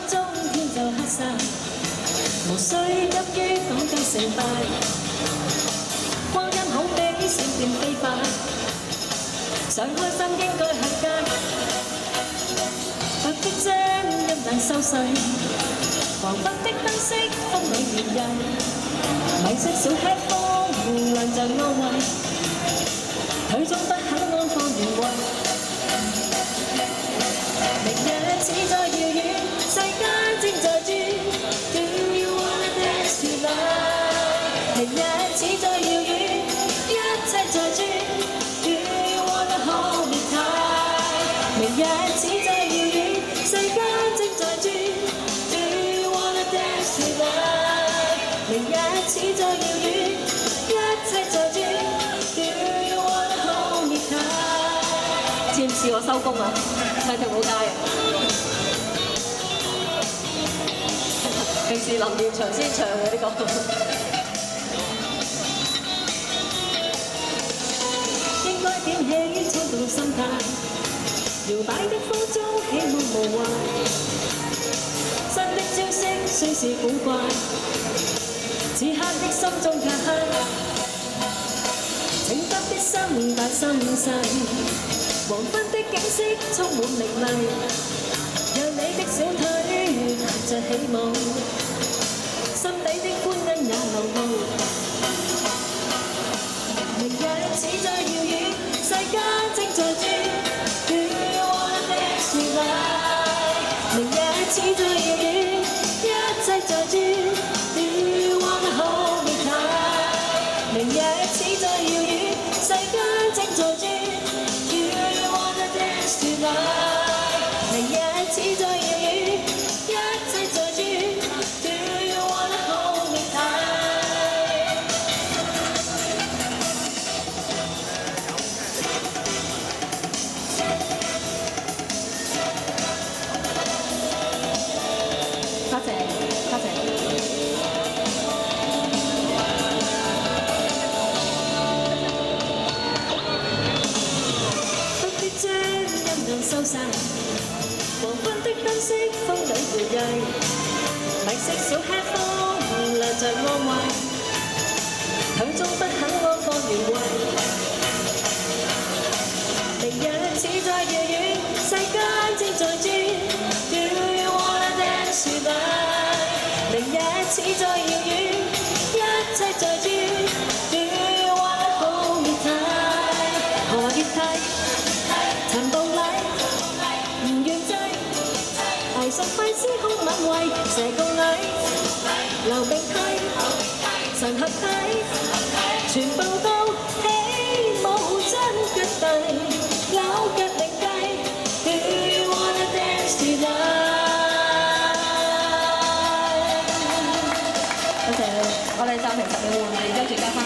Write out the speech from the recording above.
鐘天就黑晒，無需急於講究成敗，光陰好比閃電飛快，想開心應該向街，白的遮陰冷收細，黃昏的燈飾風裏綿溢，米色小吃風亮着安慰，腿中不肯安放原位。明日似在遙遠，世間正在轉。Do you wanna dance tonight？ 明日似在遙遠，一切在轉。Do you wanna hold me tight？ 明日似在遙遠，世間正在轉。Do you wanna dance tonight？ 明日似在遙遠，一切在轉。Do you wanna hold me tight？ 知唔知我收工啊？唱條舞街啊！平時林耀祥先唱嘅呢個。應該點起衝動心態，搖擺的風中希望無壞，新的招式雖是古怪，此刻的心中卻嗨，請得的心大心細。黃昏的景色充滿凌厲，讓你的小腿踏着起舞，心底的歡欣也流露。明日似在遙遠，世間正在轉。Do you wanna dance tonight？ 明日似在遙遠，一切在轉。Do you wanna hold me tight？ 明日似在遙遠，世間正在轉。明日似在遙遠，一切在轉。Do you wanna hold me tight？ 多謝，多謝。收晒，黃昏的燈飾風裏搖曳，米色小吃風亮着安慰，腿中不肯安放原位。明日似在遙遠，世間正在轉。Do you wanna dance tonight？ 明日似在遙遠，一切在轉。Do you wanna hold me tight？ 何月梯，陳步禮。藝術費司空吻慧，蛇共禮，流並梯，神合體，全部都起舞真腳弟，扭腳另計。Do you wanna dance tonight？ 多謝，我哋暫停10秒換氣，跟住加翻。